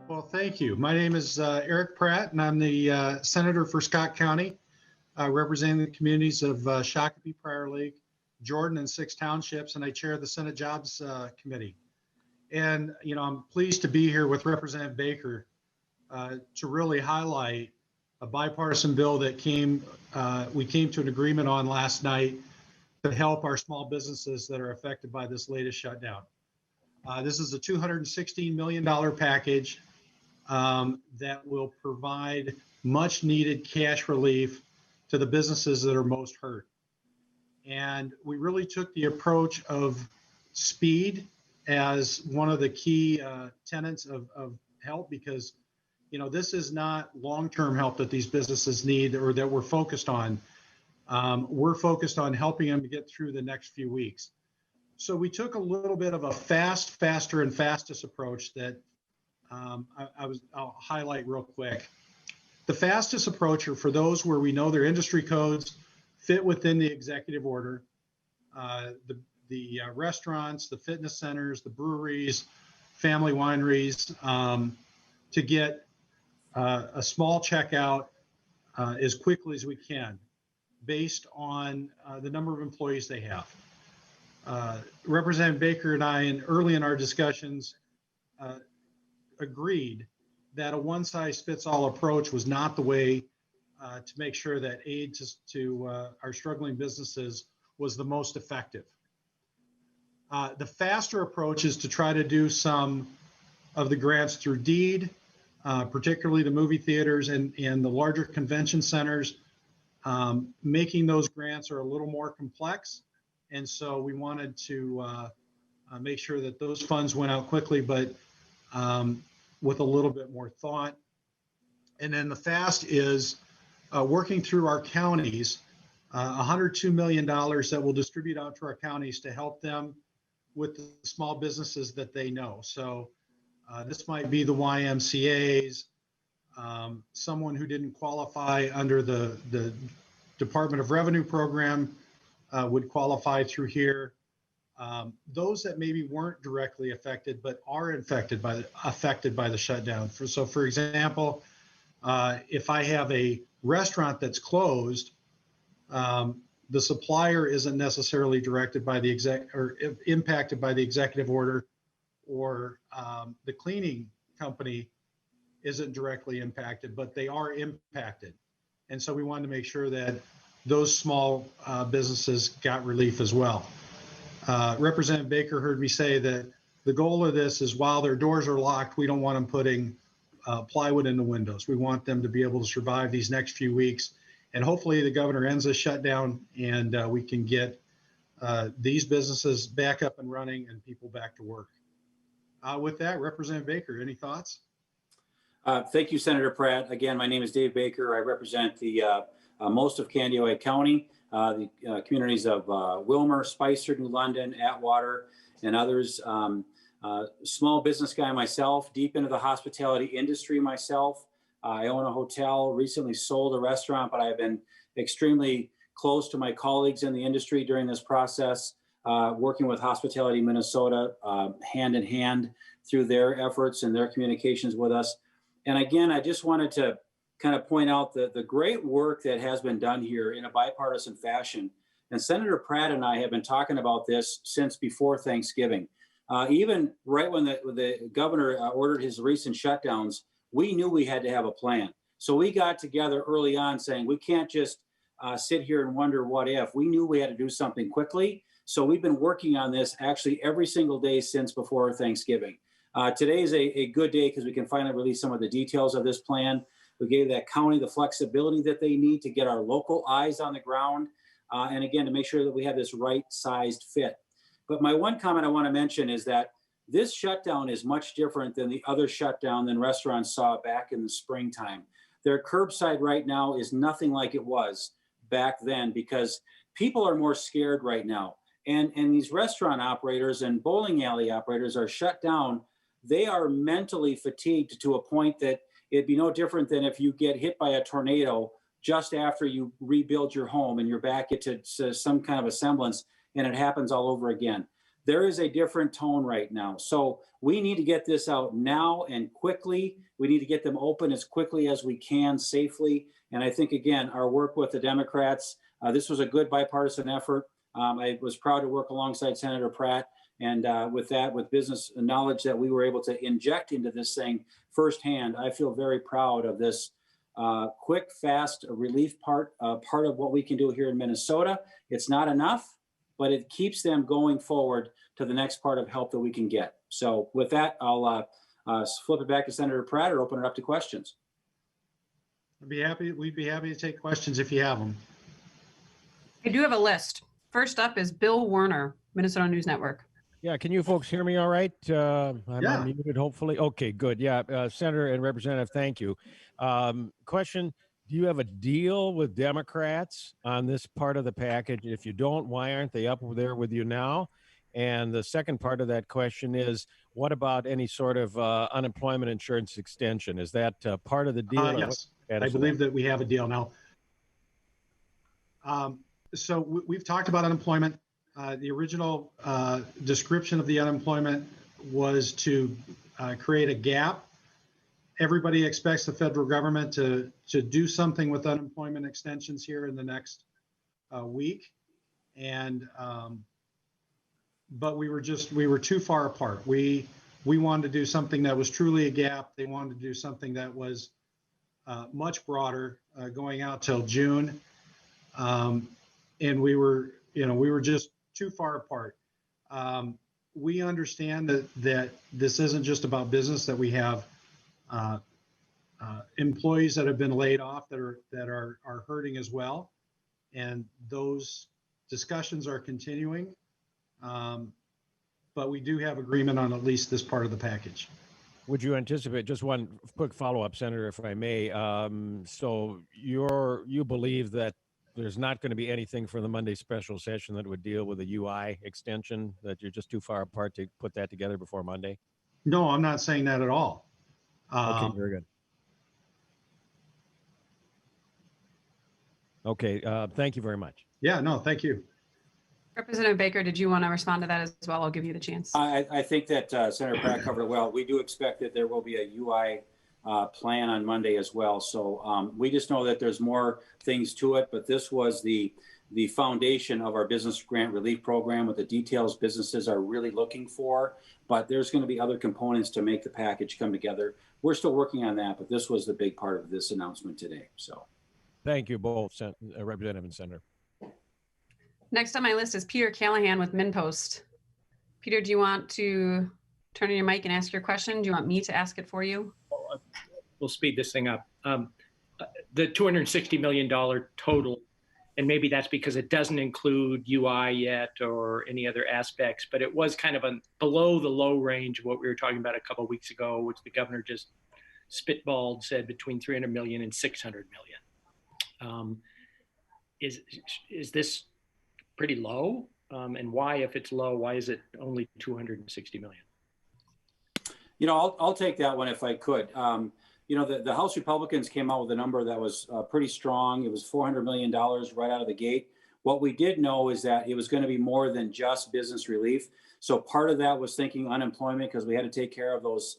Well, thank you. My name is Eric Pratt, and I'm the Senator for Scott County, representing the communities of Shakopee, Prior Lake, Jordan, and 6 townships, and I chair the Senate Jobs Committee. And, I'm pleased to be here with Representative Baker to really highlight a bipartisan bill that we came to an agreement on last night to help our small businesses that are affected by this latest shutdown. This is a $216 million package that will provide much needed cash relief to the businesses that are most hurt. And we really took the approach of speed as one of the key tenets of help, because this is not long-term help that these businesses need or that we're focused on. We're focused on helping them to get through the next few weeks. So we took a little bit of a faster, and fastest approach that I'll highlight real quick. The fastest approach are for those where we know their industry codes fit within the executive order. The restaurants, the fitness centers, the breweries, family wineries, to get a small checkout as quickly as we can, based on the number of employees they have. Representative Baker and I, early in our discussions, agreed that a one-size-fits-all approach was not the way to make sure that aid to our struggling businesses was the most effective. The faster approach is to try to do some of the grants through deed, particularly the movie theaters and the larger convention centers. Making those grants are a little more complex, and so we wanted to make sure that those funds went out quickly, but with a little bit more thought. And then the fast is working through our counties, $102 million that we'll distribute out to our counties to help them with the small businesses that they know. So this might be the YMCAs, someone who didn't qualify under the Department of Revenue program would qualify through here. Those that maybe weren't directly affected but are affected by the shutdown. For example, if I have a restaurant that's closed, the supplier isn't necessarily directed by the impacted by the executive order, or the cleaning company isn't directly impacted, but they are impacted. And so we wanted to make sure that those small businesses got relief as well. Representative Baker heard me say that the goal of this is, while their doors are locked, we don't want them putting plywood in the windows. We want them to be able to survive these next few weeks. And hopefully the governor ends the shutdown and we can get these businesses back up and running and people back to work. With that, Representative Baker, any thoughts? Thank you, Senator Pratt. Again, my name is Dave Baker. I represent the most of Candioi County, the communities of R-Willmar, Spicer, New London, Atwater, and others. Small business guy myself, deep into the hospitality industry myself. I own a hotel, recently sold a restaurant, but I've been extremely close to my colleagues in the industry during this process, working with Hospitality Minnesota hand in hand through their efforts and their communications with us. And again, I just wanted to kind of point out the great work that has been done here in a bipartisan fashion. And Senator Pratt and I have been talking about this since before Thanksgiving. Even right when the governor ordered his recent shutdowns, we knew we had to have a plan. So we got together early on saying, we can't just sit here and wonder what if. We knew we had to do something quickly. So we've been working on this actually every single day since before Thanksgiving. Today is a good day because we can finally release some of the details of this plan. We gave that county the flexibility that they need to get our local eyes on the ground. And again, to make sure that we have this right-sized fit. But my one comment I want to mention is that this shutdown is much different than the other shutdown than restaurants saw back in the springtime. Their curbside right now is nothing like it was back then, because people are more scared right now. And these restaurant operators and bowling alley operators are shut down. They are mentally fatigued to a point that it'd be no different than if you get hit by a tornado just after you rebuild your home and you're back into some kind of a semblance, and it happens all over again. there is a different tone right now. So we need to get this out now and quickly. We need to get them open as quickly as we can safely. And I think, again, our work with the Democrats, this was a good bipartisan effort. I was proud to work alongside Senator Pratt. And with business knowledge that we were able to inject into this thing firsthand, I feel very proud of this quick, fast relief part of what we can do here in Minnesota. It's not enough, but it keeps them going forward to the next part of help that we can get. So with that, I'll flip it back to Senator Pratt or open it up to questions. We'd be happy to take questions if you have them. I do have a list. First up is Bill Werner, Minnesota News Network. Yeah, can you folks hear me all right? I'm Yeah. unmuted, hopefully. Okay, good. Yeah, Senator and Representative, thank you. Question, do you have a deal with Democrats on this part of the package? If you don't, why aren't they up there with you now? And the second part of that question is, what about any sort of unemployment insurance extension? Is that part of the deal? Yes, I believe that we have a deal now. So we've talked about unemployment. The original description of the unemployment was to create a gap. Everybody expects the federal government to do something with unemployment extensions here in the next week, and but we were too far apart. We wanted to do something that was truly a gap. They wanted to do something that was much broader, going out till June, and we were just too far apart. We understand that this isn't just about business, that we have employees that have been laid off that are hurting as well, and those discussions are continuing. But we do have agreement on at least this part of the package. Would you anticipate, just one quick follow-up, Senator, if I may? So you believe that there's not going to be anything for the Monday special session that would deal with a UI extension, that you're just too far apart to put that together before Monday? No, I'm not saying that at all. Okay, very good. Okay, thank you very much. Yeah, no, thank you. Representative Baker, did you want to respond to that as well? I'll give you the chance. I think that Senator Pratt covered it well. We do expect that there will be a UI plan on Monday as well. So we just know that there's more things to it, but this was the foundation of our business grant relief program with the details businesses are really looking for, but there's going to be other components to make the package come together. We're still working on that, but this was the big part of this announcement today. So thank you both, Representative and Senator. Next on my list is Peter Callahan with MinPost. Peter, do you want to turn on your mic and ask your question? Do you want me to ask it for you? We'll speed this thing up. The $260 million total, and maybe that's because it doesn't include UI yet or any other aspects, but it was kind of below the low range of what we were talking about a couple of weeks ago, which the governor just spitballed, said between 300 million and 600 million. Is this pretty low? And why, if it's low, why is it only 260 million? I'll take that one if I could. The House Republicans came out with a number that was pretty strong. It was $400 million right out of the gate. What we did know is that it was going to be more than just business relief. So part of that was thinking unemployment, because we had to take care of those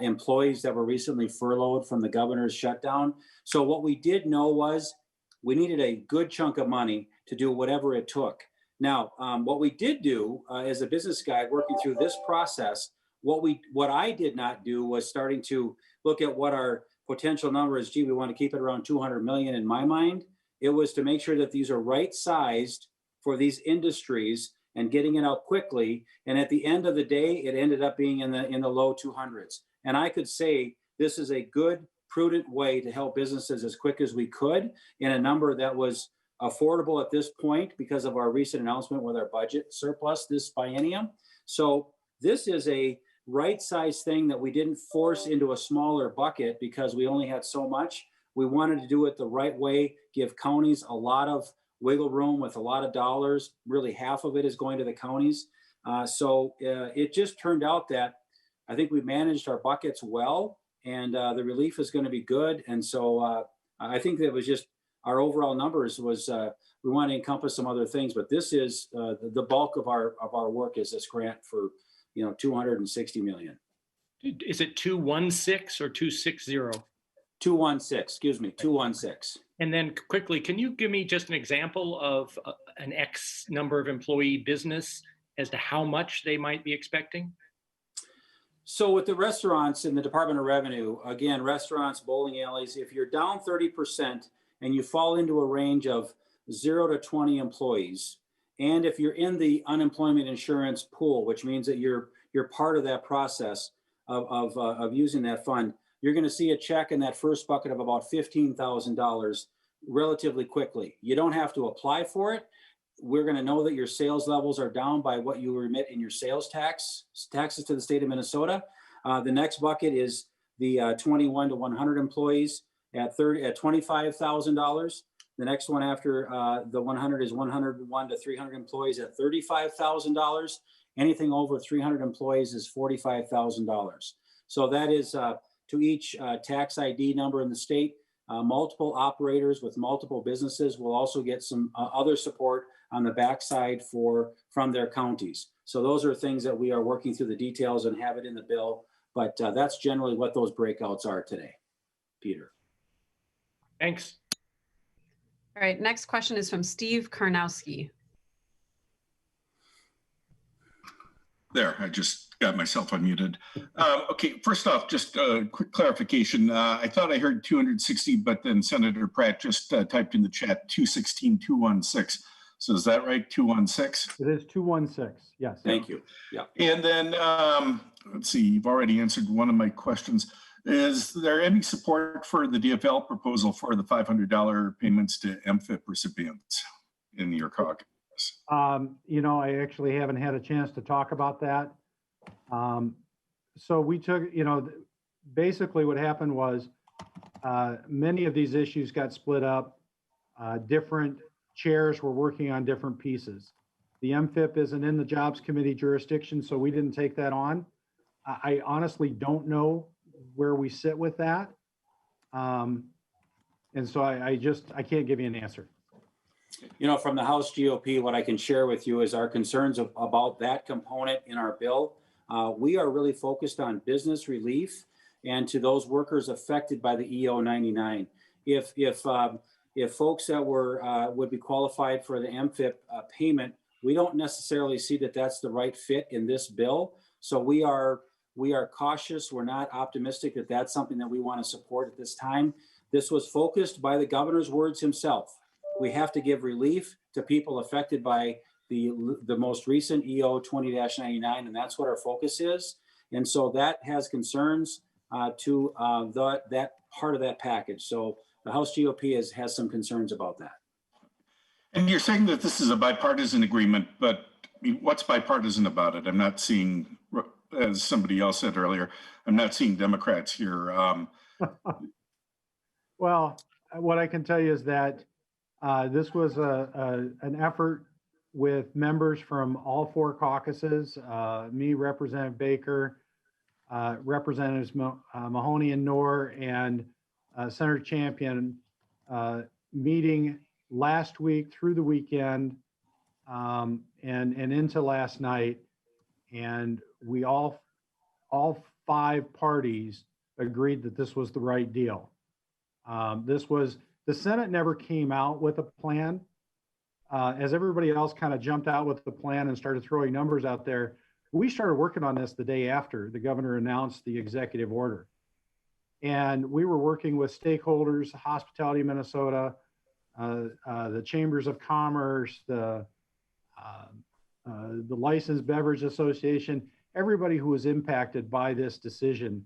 employees that were recently furloughed from the governor's shutdown. So what we did know was we needed a good chunk of money to do whatever it took. Now, what we did do as a business guy working through this process, what I did not do was starting to look at what our potential number is. Gee, we want to keep it around 200 million in my mind. It was to make sure that these are right sized for these industries and getting it out quickly. And at the end of the day, it ended up being in the low 200s. And I could say this is a good, prudent way to help businesses as quick as we could in a number that was affordable at this point because of our recent announcement with our budget surplus this biennium. So this is a right size thing that we didn't force into a smaller bucket because we only had so much. We wanted to do it the right way, give counties a lot of wiggle room with a lot of dollars. Really, half of it is going to the counties. So it just turned out that I think we managed our buckets well, and the relief is going to be good. And so I think that was just our overall numbers was we want to encompass some other things, but this is the bulk of our work is this grant for, you know, 260 million. Is it 216 or 260? 216, excuse me, 216. And then quickly, can you give me just an example of an X number of employee business as to how much they might be expecting? So with the restaurants in the Department of Revenue, again, restaurants, bowling alleys, if you're down 30% and you fall into a range of 0 to 20 employees, and if you're in the unemployment insurance pool, which means that you're part of that process of using that fund, you're going to see a check in that first bucket of about $15,000 relatively quickly. You don't have to apply for it. We're going to know that your sales levels are down by what you remit in your sales taxes to the state of Minnesota. The next bucket is the 21 to 100 employees at $25,000. The next one after the 100 is 101 to 300 employees at $35,000. Anything over 300 employees is $45,000. So that is to each tax ID number in the state. Multiple operators with multiple businesses will also get some other support on the backside from their counties. So those are things that we are working through the details and have it in the bill. But that's generally what those breakouts are today, Peter. Thanks. All right, next question is from Steve Karnowski. There, I just got myself unmuted. Okay, first off, just a quick clarification. I thought I heard 260, but then Senator Pratt just typed in the chat 216. So is that right, 216? It is 216, yes. Thank you. Yeah. And then, let's see, you've already answered one of my questions. Is there any support for the DFL proposal for the $500 payments to MFIP recipients in your caucus? You know, I actually haven't had a chance to talk about that. So we took, you know, basically what happened was many of these issues got split up. Different chairs were working on different pieces. The MFIP isn't in the Jobs Committee jurisdiction, so we didn't take that on. I honestly don't know where we sit with that. And so I can't give you an answer. You know, from the House GOP, what I can share with you is our concerns about that component in our bill. We are really focused on business relief and to those workers affected by the EO 99. If folks that would be qualified for the MFIP payment, we don't necessarily see that that's the right fit in this bill. So we are cautious. We're not optimistic that that's something that we want to support at this time. This was focused by the governor's words himself. We have to give relief to people affected by the most recent EO 20-99, and that's what our focus is. And so that has concerns to that part of that package. So the House GOP has some concerns about that. And you're saying that this is a bipartisan agreement, but what's bipartisan about it? I'm not seeing, as somebody else said earlier, I'm not seeing Democrats here. Well, what I can tell you is that this was an effort with members from all four caucuses, me, Representative Baker, Representatives Mahoney and Knorr, and Senator Champion, meeting last week through the weekend and into last night. And we all five parties agreed that this was the right deal. The Senate never came out with a plan. As everybody else kind of jumped out with the plan and started throwing numbers out there, we started working on this the day after the governor announced the executive order. And we were working with stakeholders, Hospitality Minnesota, the Chambers of Commerce, the Licensed Beverage Association, everybody who was impacted by this decision,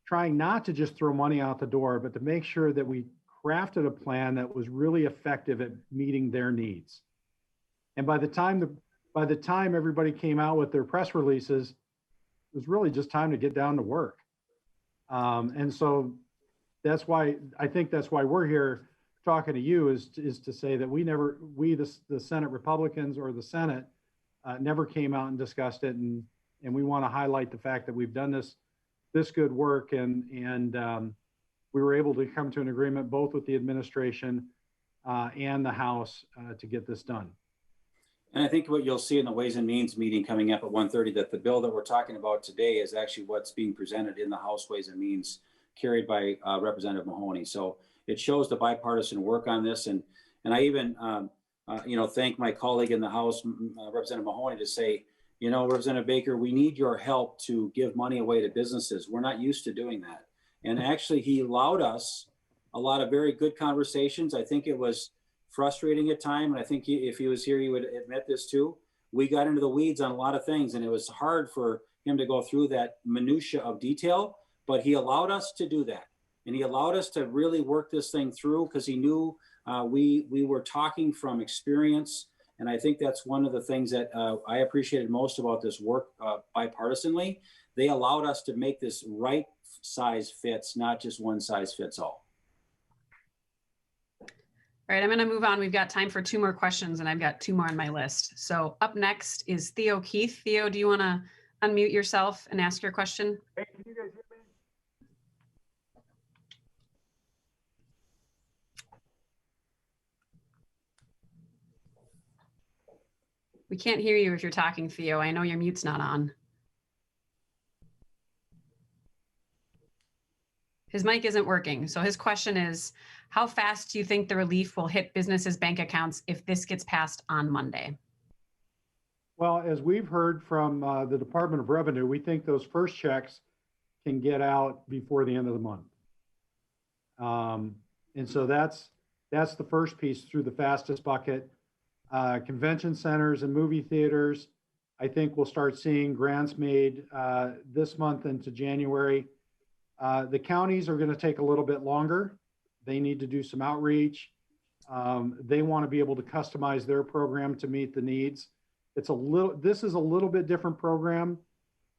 trying not to just throw money out the door, but to make sure that we crafted a plan that was really effective at meeting their needs. And by the time everybody came out with their press releases, it was really just time to get down to work. And so that's why we're here talking to you is to say that the Senate Republicans or the Senate never came out and discussed it. And we want to highlight the fact that we've done this good work and we were able to come to an agreement both with the administration and the House to get this done. And I think what you'll see in the Ways and Means meeting coming up at 1:30, that the bill that we're talking about today is actually what's being presented in the House Ways and Means, carried by Representative Mahoney. So it shows the bipartisan work on this. And I even, thank my colleague in the House, Representative Mahoney, to say, Representative Baker, we need your help to give money away to businesses. We're not used to doing that. And actually, he allowed us a lot of very good conversations. I think it was frustrating at time, and I think if he was here, he would admit this too. We got into the weeds on a lot of things, and it was hard for him to go through that minutia of detail, but he allowed us to do that. And he allowed us to really work this thing through, because he knew we were talking from experience. And I think that's one of the things that I appreciated most about this work bipartisanly. They allowed us to make this right size fits, not just one size fits all. All right, I'm going to move on. We've got time for 2 more questions, and I've got 2 more on my list. So up next is Theo Keith. Theo, do you want to unmute yourself and ask your question? Hey, can you guys hear me? We can't hear you if you're talking, Theo. I know your mute's not on. His mic isn't working. So his question is, how fast do you think the relief will hit businesses' bank accounts if this gets passed on Monday? Well, as we've heard from the Department of Revenue, we think those first checks can get out before the end of the month. And so that's the first piece through the fastest bucket. Convention centers and movie theaters, I think we'll start seeing grants made this month into January. The counties are going to take a little bit longer. They need to do some outreach. They want to be able to customize their program to meet the needs. This is a little bit different program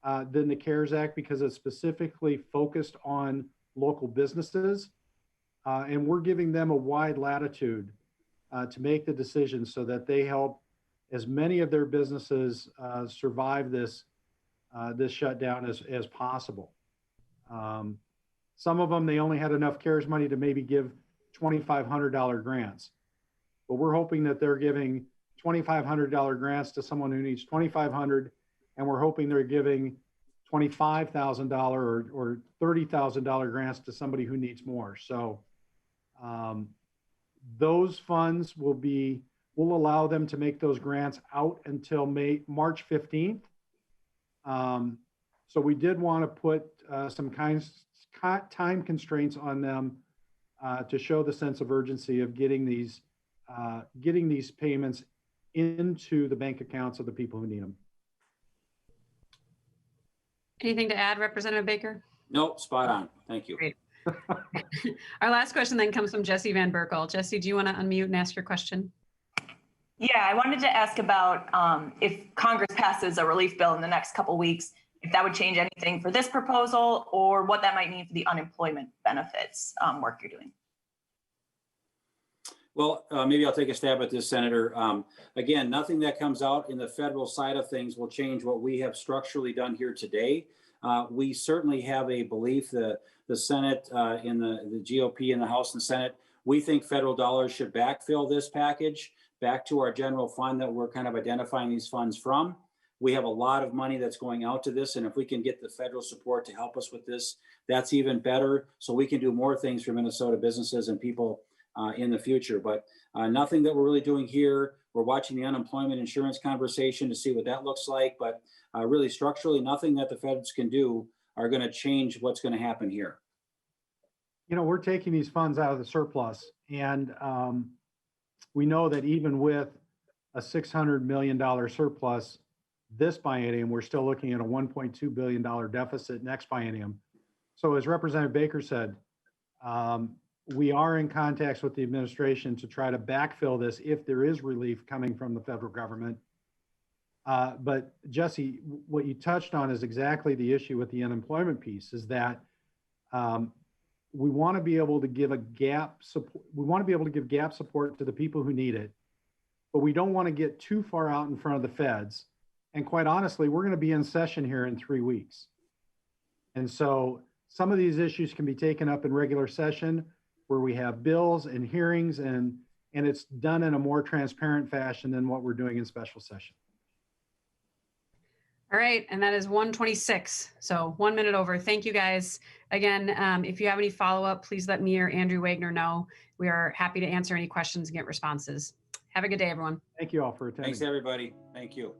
than the CARES Act, because it's specifically focused on local businesses. And we're giving them a wide latitude to make the decisions so that they help as many of their businesses survive this shutdown as possible. Some of them, they only had enough CARES money to maybe give $2,500 grants, but we're hoping that they're giving $2,500 grants to someone who needs $2,500, and we're hoping they're giving $25,000 or $30,000 grants to somebody who needs more. So those funds will allow them to make those grants out until March 15th. So we did want to put some time constraints on them to show the sense of urgency of getting these payments into the bank accounts of the people who need them. Anything to add, Representative Baker? Nope, spot on. Thank you. Great. Our last question then comes from Jesse Van Berkel. Jesse, do you want to unmute and ask your question? Yeah, I wanted to ask about if Congress passes a relief bill in the next couple weeks, if that would change anything for this proposal, or what that might mean for the unemployment benefits work you're doing. Well, maybe I'll take a stab at this, Senator. Again, nothing that comes out in the federal side of things will change what we have structurally done here today. We certainly have a belief that the Senate, in the GOP in the House and Senate, we think federal dollars should backfill this package back to our general fund that we're kind of identifying these funds from. We have a lot of money that's going out to this, and if we can get the federal support to help us with this, that's even better. So we can do more things for Minnesota businesses and people in the future. But nothing that we're really doing here. We're watching the unemployment insurance conversation to see what that looks like. But really structurally, nothing that the feds can do are going to change what's going to happen here. You know, we're taking these funds out of the surplus, and we know that even with a $600 million surplus this biennium, we're still looking at a $1.2 billion deficit next biennium. So as Representative Baker said, we are in contacts with the administration to try to backfill this if there is relief coming from the federal government. But Jesse, what you touched on is exactly the issue with the unemployment piece, is that we want to be able to give gap support to the people who need it, but we don't want to get too far out in front of the feds. And quite honestly, we're going to be in session here in 3 weeks. And so some of these issues can be taken up in regular session where we have bills and hearings and and it's done in a more transparent fashion than what we're doing in special session. All right, and that is 1:26, so 1 minute over. Thank you, guys. Again, if you have any follow-up, please let me or Andrew Wagner know. We are happy to answer any questions and get responses. Have a good day, everyone. Thank you all for attending. Thanks, everybody. Thank you.